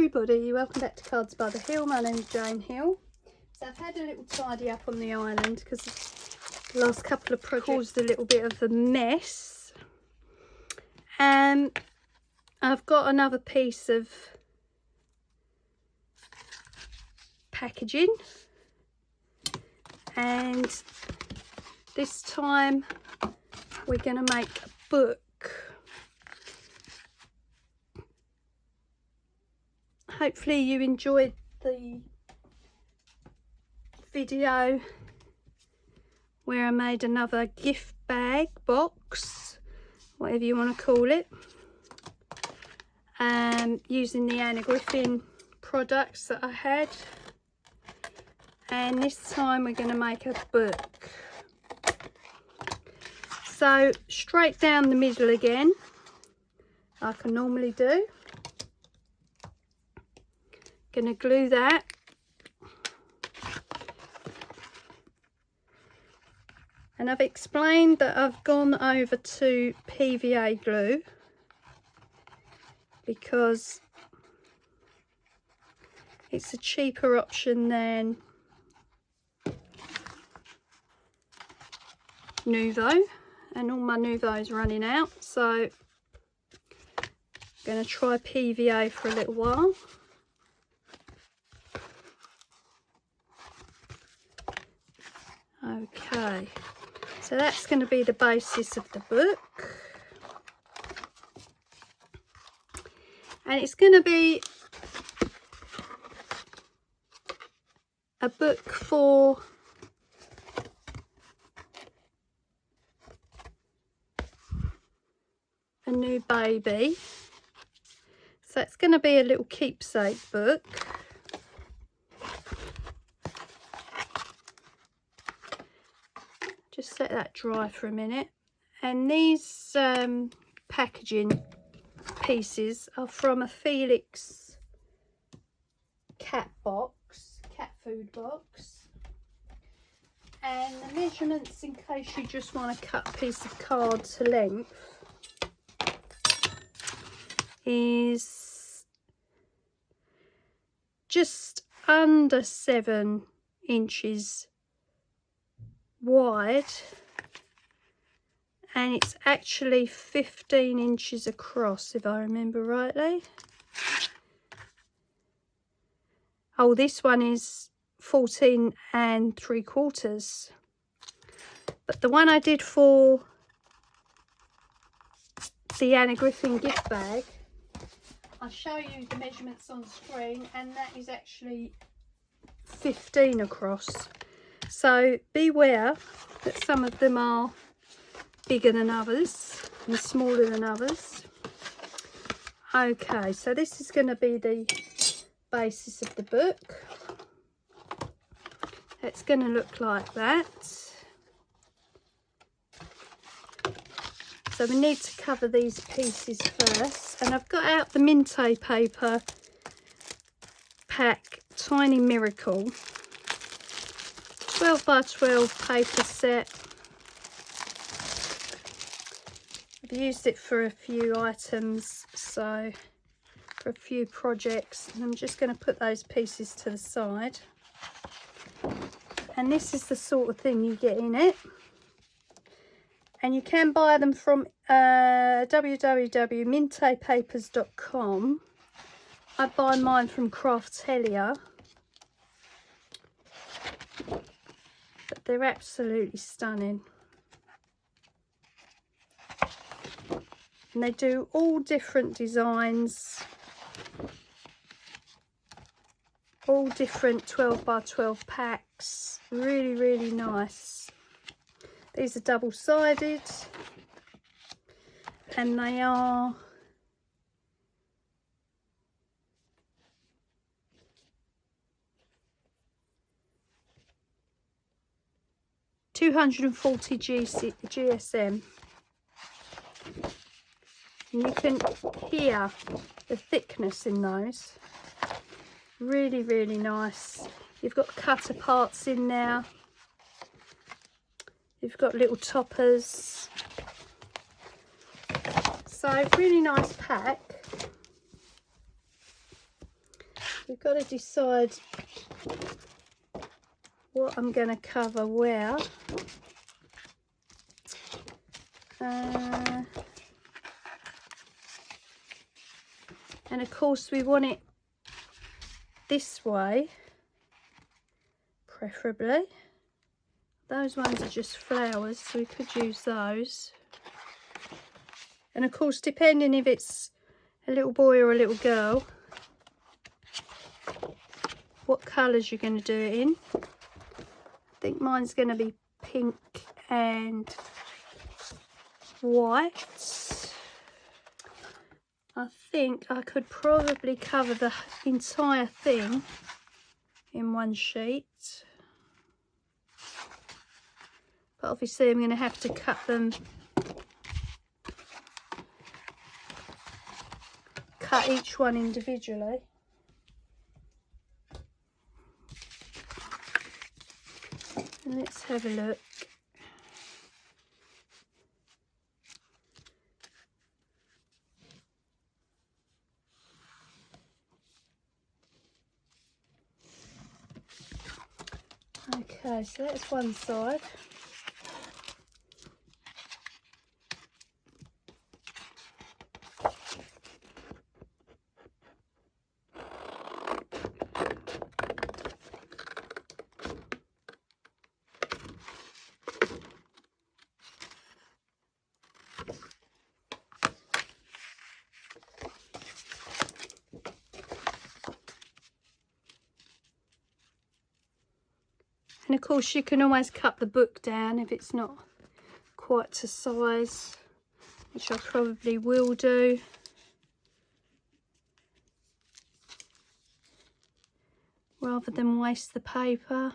everybody, welcome back to Cards by the Hill. My name's Jane Hill. So I've had a little tidy up on the island because the last couple of projects caused a little bit of a mess. And I've got another piece of packaging, and this time we're going to make a book. Hopefully you enjoyed the video where I made another gift bag, box, whatever you want to call it, using the Anna Griffin products that I had. And this time we're going to make a book. So straight down the middle again, like I normally do. Going to glue that. And I've explained that I've gone over to PVA glue because it's a cheaper option than Nuvo, and all my Nuvo's running out, so I'm going to try PVA for a little while. Okay, so that's going to be the basis of the book, and it's going to be a book for a new baby. So it's going to be a little keepsake book. Just let that dry for a minute. And these packaging pieces are from a Felix cat food box. And the measurements, in case you just want to cut a piece of card to length, is just under 7 inches wide, and it's actually 15 inches across, if I remember rightly. Oh, this one is 14 3/4, but the one I did for the Anna Griffin gift bag, I'll show you the measurements on screen, and that is actually 15 across. So beware that some of them are bigger than others and smaller than others. Okay, so this is going to be the basis of the book. It's going to look like that. So we need to cover these pieces first, and I've got out the Minte paper pack Tiny Miracle 12 by 12 paper set. I've used it for a few items, so for a few projects, and I'm just going to put those pieces to the side. And this is the sort of thing you get in it. And you can buy them from www.mintepapers.com. I buy mine from Craftelia. But they're absolutely stunning. And they do all different designs. All different 12 by 12 packs. Really, really nice. These are double-sided, and they are .240 GSM. And you can hear the thickness in those. Really, really nice. You've got cutter parts in there. You've got little toppers. So really nice pack. we've got to decide what I'm going to cover where. And of course we want it this way, preferably. Those ones are just flowers, so we could use those. And of course, depending if it's a little boy or a little girl, what colours you're going to do it in. I think mine's going to be pink and white. I think I could probably cover the entire thing in one sheet. But obviously I'm going to have to cut each one individually. And let's have a look. Okay, so that's one side. And of course you can always cut the book down if it's not quite to size, which I probably will do. Rather than waste the paper.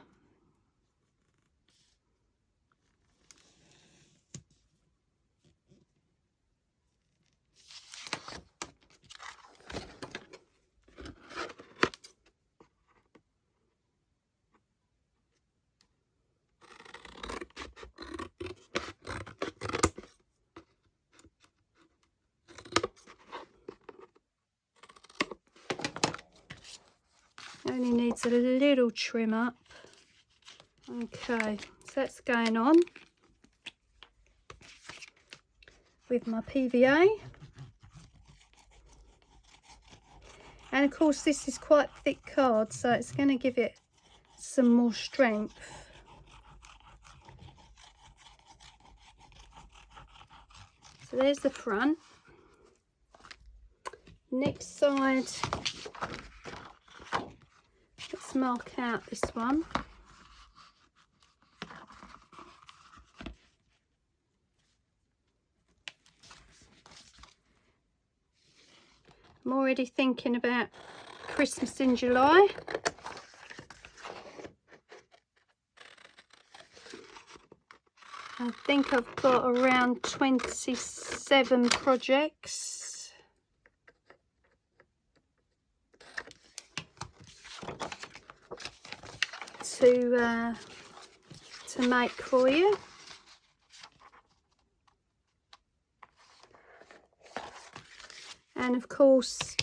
Only needs a little trim up. Okay, so that's going on with my PVA. And of course this is quite thick card, so it's going to give it some more strength. So there's the front. Next side, let's mark out this one. I'm already thinking about Christmas in July. I think I've got around 27 projects. To make for you. And of course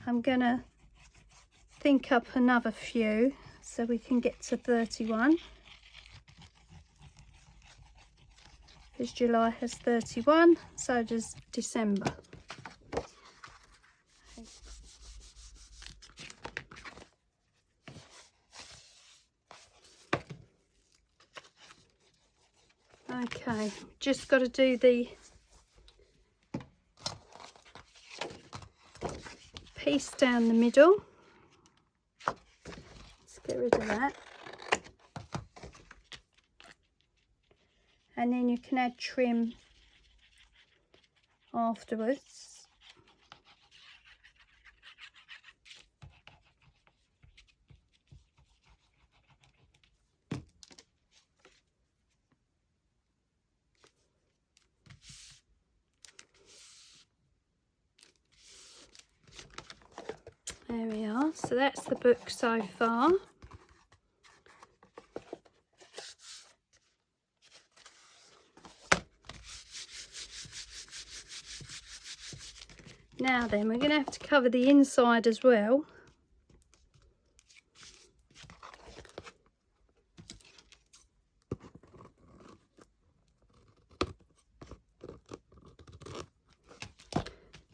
I'm gonna think up another few so we can get to 31, because July has 31, so does December. Okay, just got to do the piece down the middle. Let's get rid of that. And then you can add trim afterwards. There we are, so that's the book so far. Now then, we're going to have to cover the inside as well.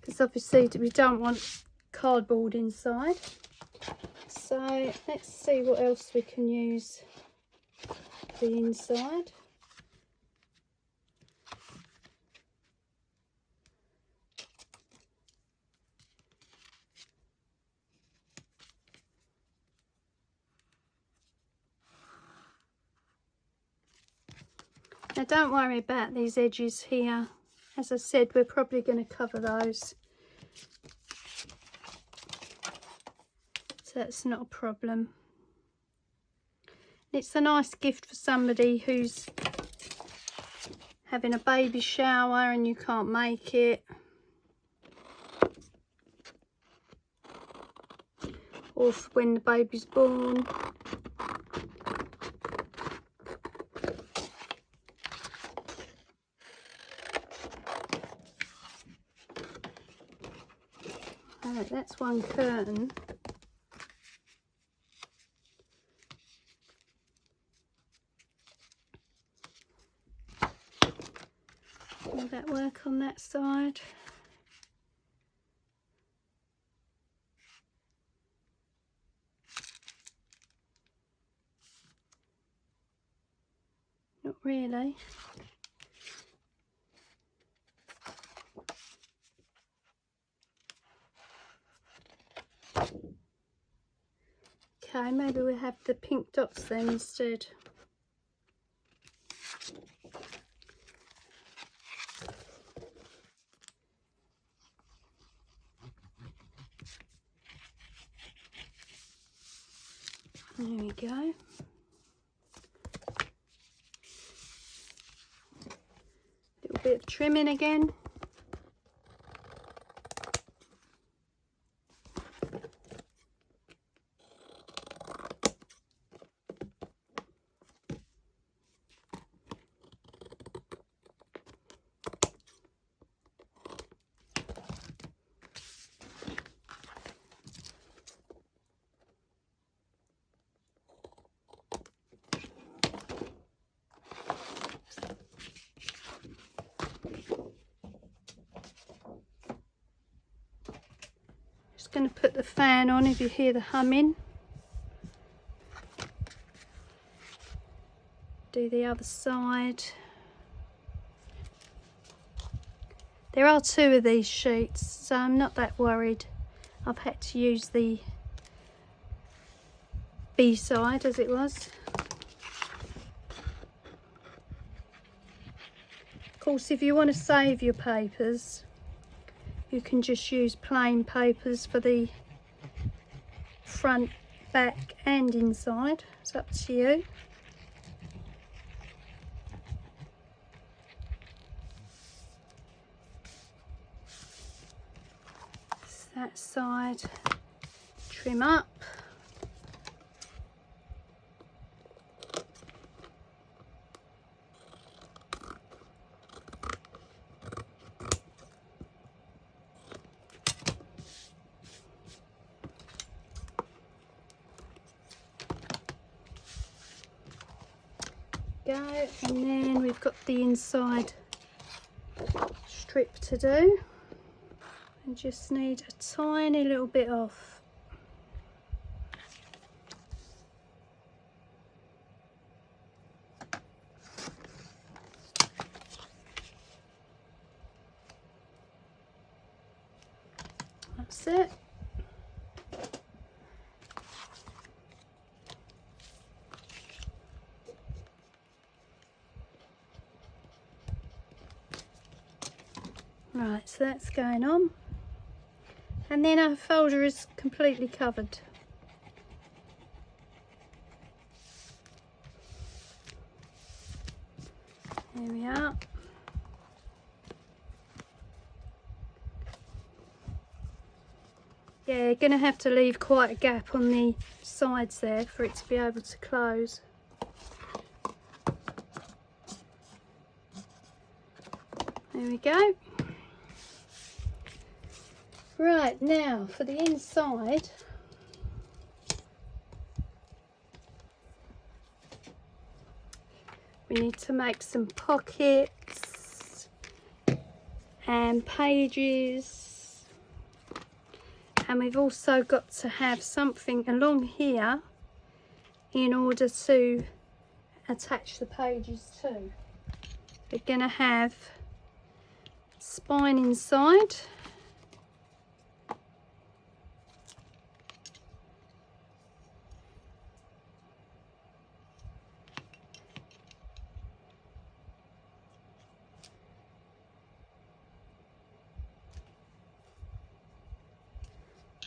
Because obviously we don't want cardboard inside. So let's see what else we can use for the inside. Now don't worry about these edges here. As I said, we're probably going to cover those. So that's not a problem. It's a nice gift for somebody who's having a baby shower and you can't make it. Or for when the baby's born. Right, that's one curtain. Will that work on that side? Not really. Okay, maybe we'll have the pink dots then instead. There we go. A little bit of trimming again. Just going to put the fan on if you hear the humming. Do the other side. There are two of these sheets, so I'm not that worried. I've had to use the B side as it was. Of course, if you want to save your papers, you can just use plain papers for the front, back and inside. It's up to you. So that side, trim up. Go, and then we've got the inside strip to do. I just need a tiny little bit off. That's it. Right, so that's going on, and then our folder is completely covered. There we are. Yeah, you're going to have to leave quite a gap on the sides there for it to be able to close. There we go. Right, now for the inside, we need to make some pockets and pages, and we've also got to have something along here in order to attach the pages to. We're going to have spine inside,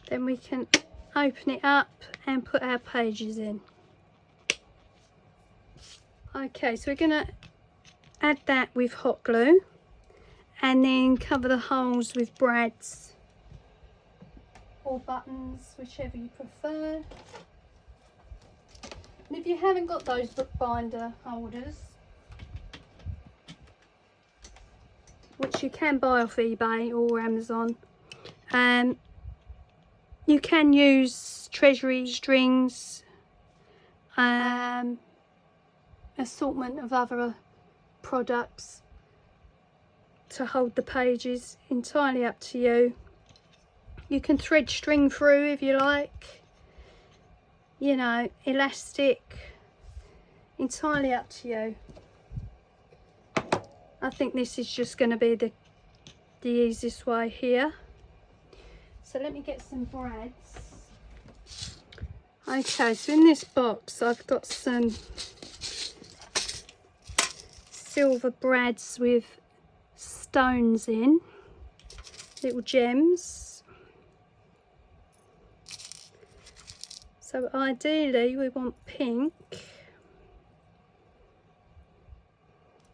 then we can open it up and put our pages in. Okay, so we're going to add that with hot glue and then cover the holes with brads or buttons, whichever you prefer. And if you haven't got those bookbinder holders, which you can buy off eBay or Amazon, you can use treasury strings, assortment of other products to hold the pages, entirely up to you. You can thread string through if you like, you know, elastic, entirely up to you. I think this is just going to be the easiest way here. So let me get some brads. Okay, so in this box I've got some silver brads with stones in, little gems. So ideally we want pink.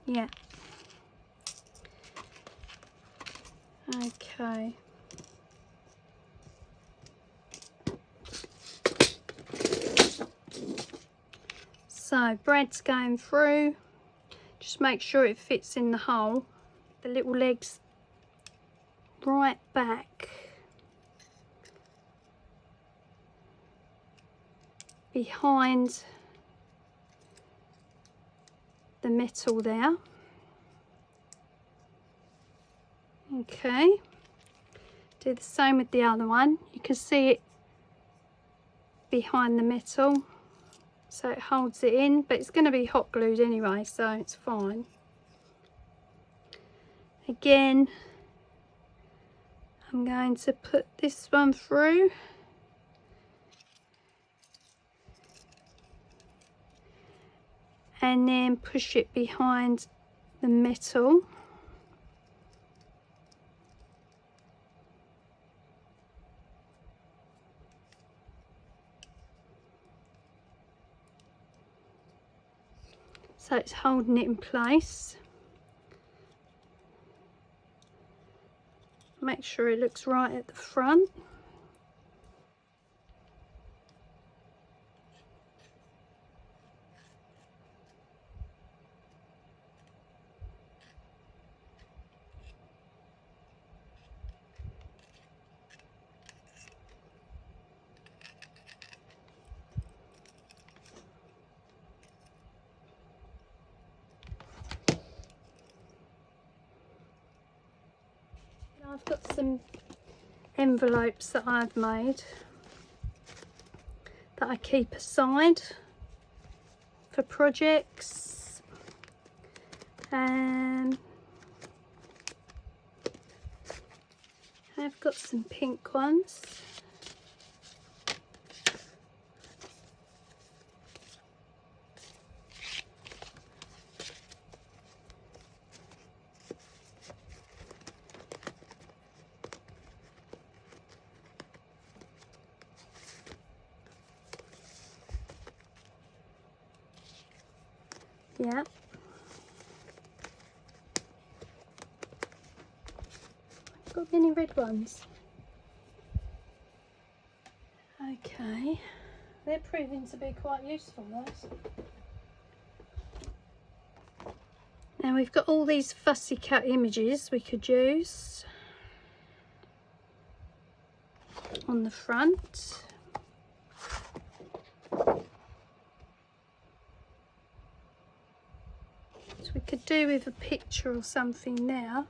Yeah. Okay. So brads going through, just make sure it fits in the hole, the little legs right back behind the metal there. Okay, do the same with the other one. You can see it behind the metal, so it holds it in, but it's going to be hot glued anyway, so it's fine. Again, I'm going to put this one through, and then push it behind the metal. So it's holding it in place. Make sure it looks right at the front. I've got some envelopes that I've made that I keep aside for projects, and I've got some pink ones. Yeah. I've got many red ones. Okay. They're proving to be quite useful, those. Now we've got all these fussy cut images we could use. on the front. So we could do with a picture or something now.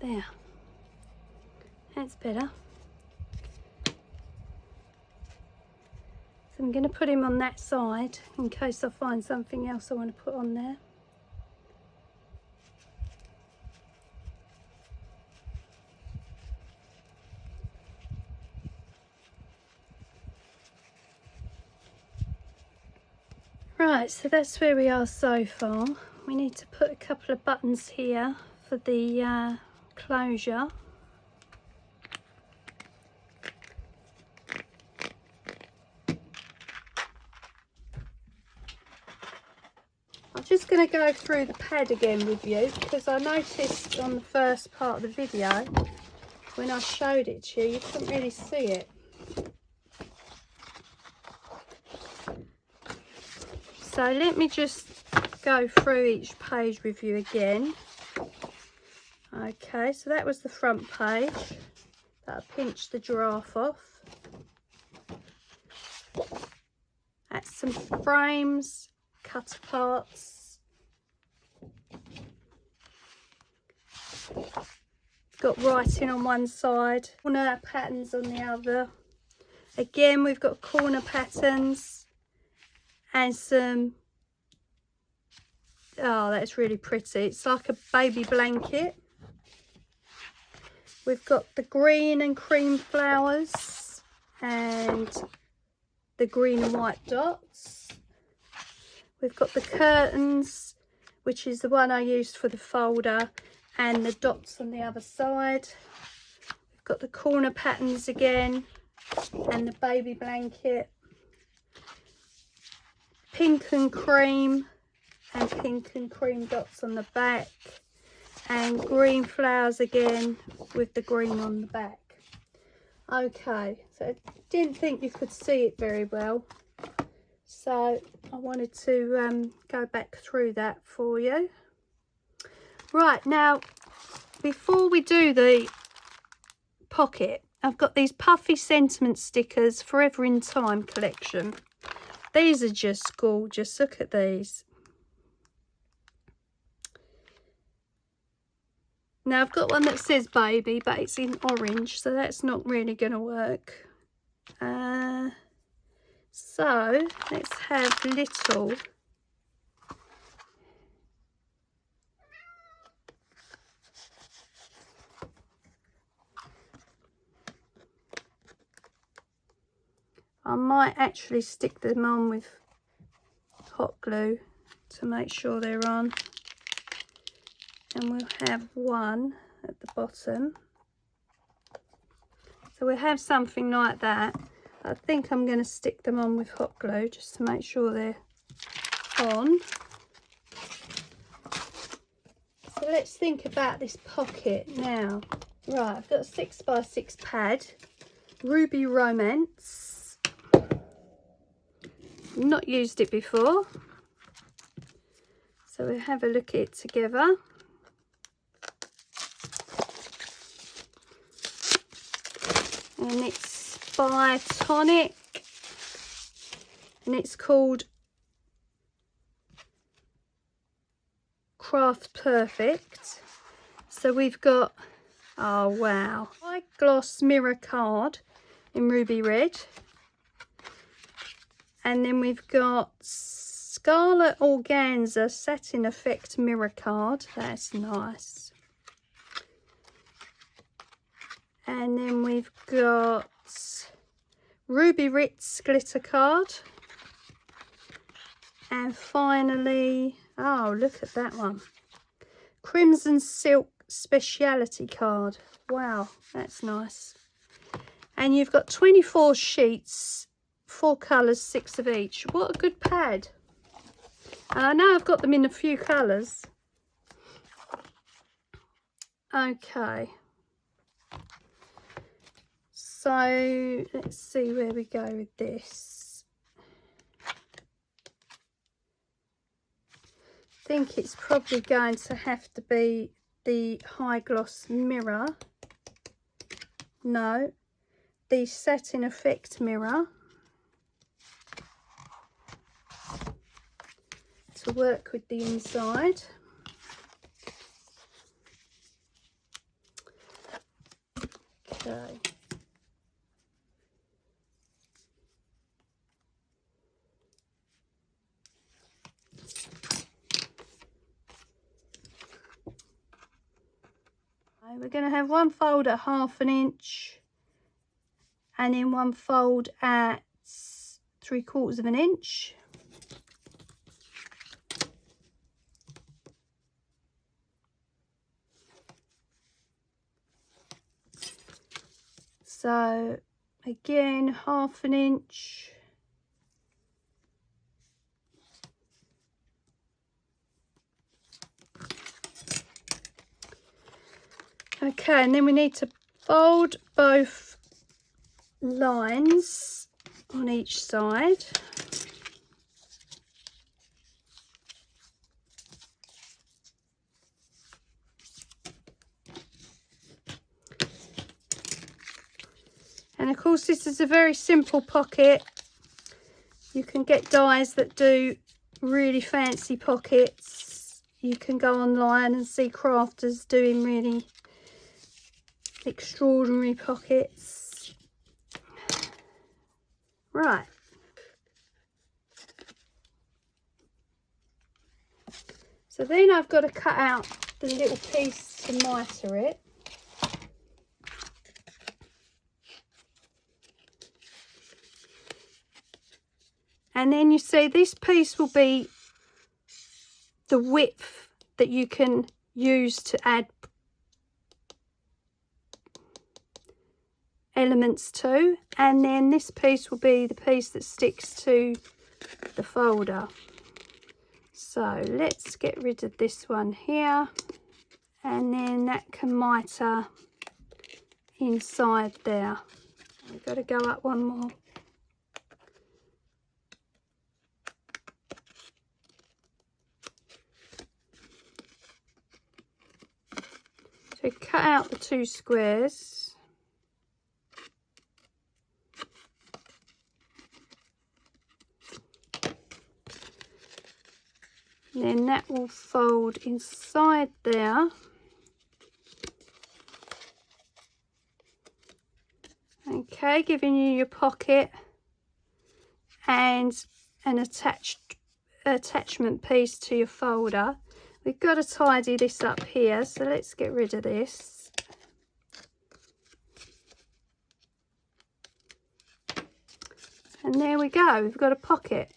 There, that's better. So I'm going to put him on that side in case I find something else I want to put on there. Right, so that's where we are so far. We need to put a couple of buttons here for the closure. I'm just going to go through the pad again with you because I noticed on the first part of the video when I showed it to you, you couldn't really see it. So let me just go through each page with you again. Okay, so that was the front page. That'll pinch the giraffe off. That's some frames, cut parts. Got writing on one side, corner patterns on the other. Again, we've got corner patterns and some, oh, that's really pretty. It's like a baby blanket. We've got the green and cream flowers and the green and white dots. We've got the curtains, which is the one I used for the folder, and the dots on the other side. We've got the corner patterns again and the baby blanket. Pink and cream dots on the back, and green flowers again with the green on the back. Okay, so I didn't think you could see it very well, so I wanted to go back through that for you. Right, now before we do the pocket, I've got these puffy sentiment stickers, Forever in Time collection. These are just gorgeous. Look at these. Now I've got one that says baby, but it's in orange, so that's not really going to work. So let's have little. I might actually stick them on with hot glue to make sure they're on. And we'll have one at the bottom. So we'll have something like that. I think I'm going to stick them on with hot glue just to make sure they're on. So let's think about this pocket now. Right, I've got a 6x6 pad, Ruby Romance. Not used it before, so we'll have a look at it together. And it's by Tonic, and it's called Craft Perfect. So we've got, oh wow, high gloss mirror card in ruby red, and then we've got scarlet organza satin effect mirror card. That's nice. And then we've got Ruby Ritz glitter card. And finally, oh, look at that one. Crimson Silk speciality card. Wow, that's nice. And you've got 24 sheets, 4 colours, 6 of each. What a good pad. And I know I've got them in a few colours. Okay. So let's see where we go with this. I think it's probably going to have to be the high gloss mirror. No, the satin effect mirror to work with the inside. Okay. We're going to have one fold at 1/2 inch and then one fold at 3/4 inch. So again, 1/2 inch. Okay, and then we need to fold both lines on each side. And of course this is a very simple pocket. You can get dies that do really fancy pockets. You can go online and see crafters doing really extraordinary pockets. Right. So then I've got to cut out the little piece to mitre it. And then you see this piece will be the width that you can use to add elements to, and then this piece will be the piece that sticks to the folder. So let's get rid of this one here, and then that can mitre inside there. We've got to go up one more. So cut out the 2 squares. And then that will fold inside there. Okay, giving you your pocket and an attachment piece to your folder. We've got to tidy this up here, so let's get rid of this. And there we go, we've got a pocket.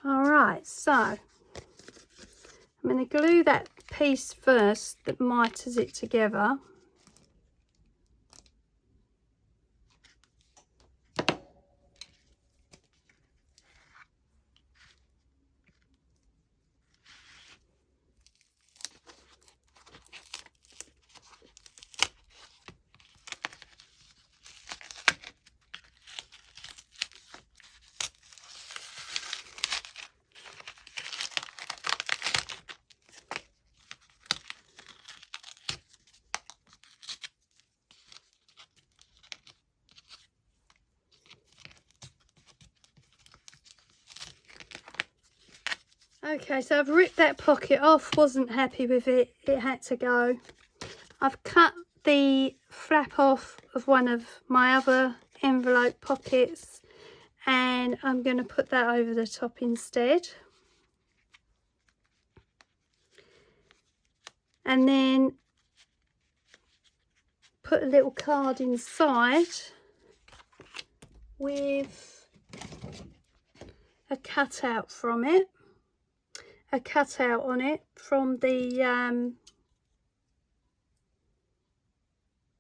Alright, so I'm going to glue that piece first that mitres it together. Okay, so I've ripped that pocket off, wasn't happy with it, it had to go. I've cut the flap off of one of my other envelope pockets, and I'm going to put that over the top instead. And then put a little card inside with a cutout from it. A cutout on it from the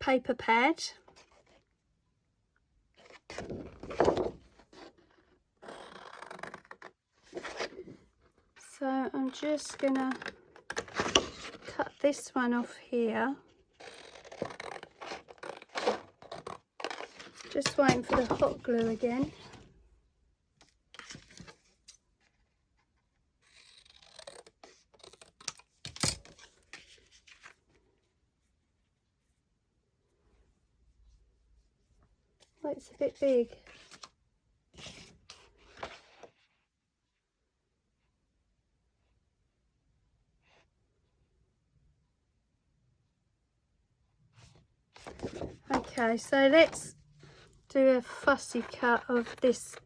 paper pad. So I'm just gonna cut this one off here. Just waiting for the hot glue again. Oh, it's a bit big. Okay, so let's do a fussy cut of this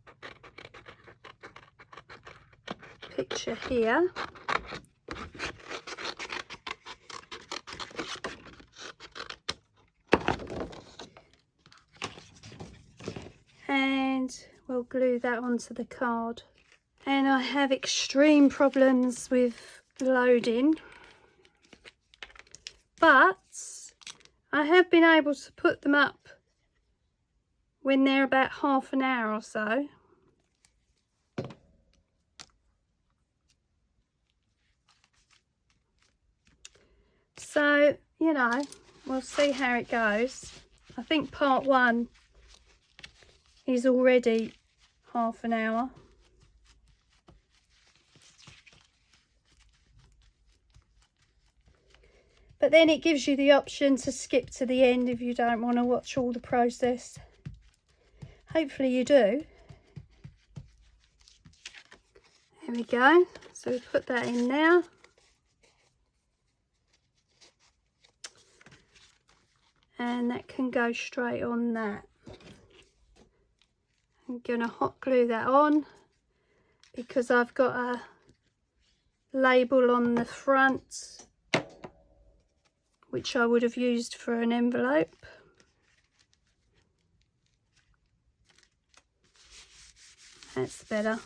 picture here. And we'll glue that onto the card. And I have extreme problems with loading, but I have been able to put them up when they're about half an hour or so. So, you know, we'll see how it goes. I think part one is already half an hour. But then it gives you the option to skip to the end if you don't want to watch all the process. Hopefully you do. There we go. So we put that in now. And that can go straight on that. I'm going to hot glue that on because I've got a label on the front which I would have used for an envelope. That's better.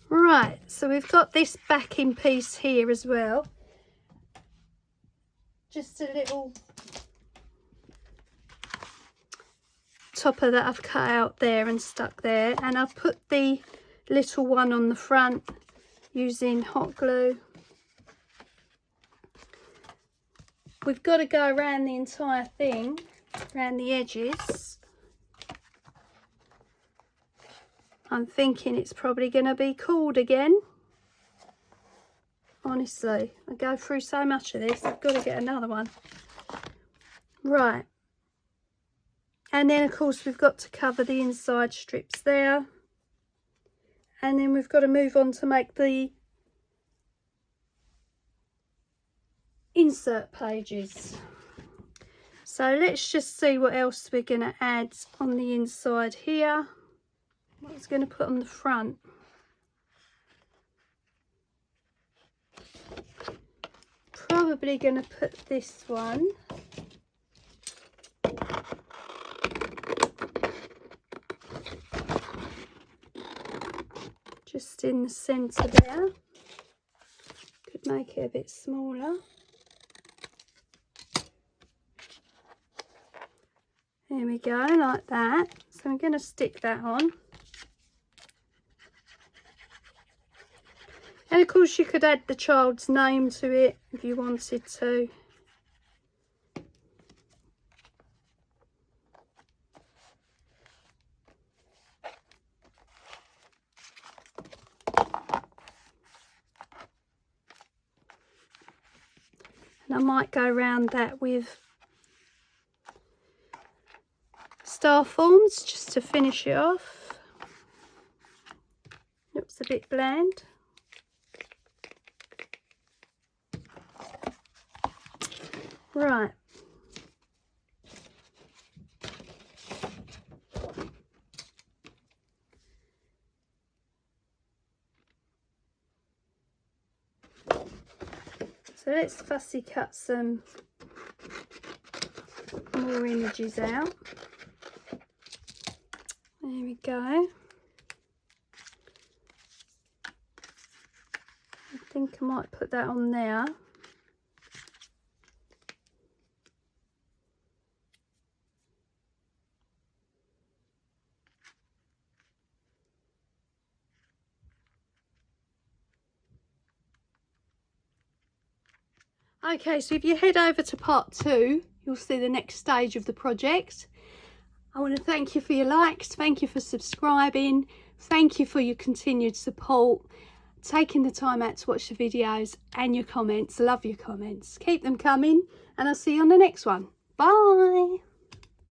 Right, so we've got this backing piece here as well. Just a little topper that I've cut out there and stuck there, and I've put the little one on the front using hot glue. We've got to go around the entire thing, around the edges. I'm thinking it's probably going to be called again. Honestly, I go through so much of this, I've got to get another one. Right. And then of course we've got to cover the inside strips there. And then we've got to move on to make the insert pages. So let's just see what else we're going to add on the inside here. What I was going to put on the front. Probably going to put this one. Just in the centre there. Could make it a bit smaller. There we go, like that. So I'm going to stick that on. And of course you could add the child's name to it if you wanted to. And I might go around that with star forms just to finish it off. Looks a bit bland. Right. So let's fussy cut some more images out. There we go. I think I might put that on there. Okay, so if you head over to part 2, you'll see the next stage of the project. I want to thank you for your likes, thank you for subscribing, thank you for your continued support, taking the time out to watch the videos, and your comments. Love your comments. Keep them coming, and I'll see you on the next one. Bye.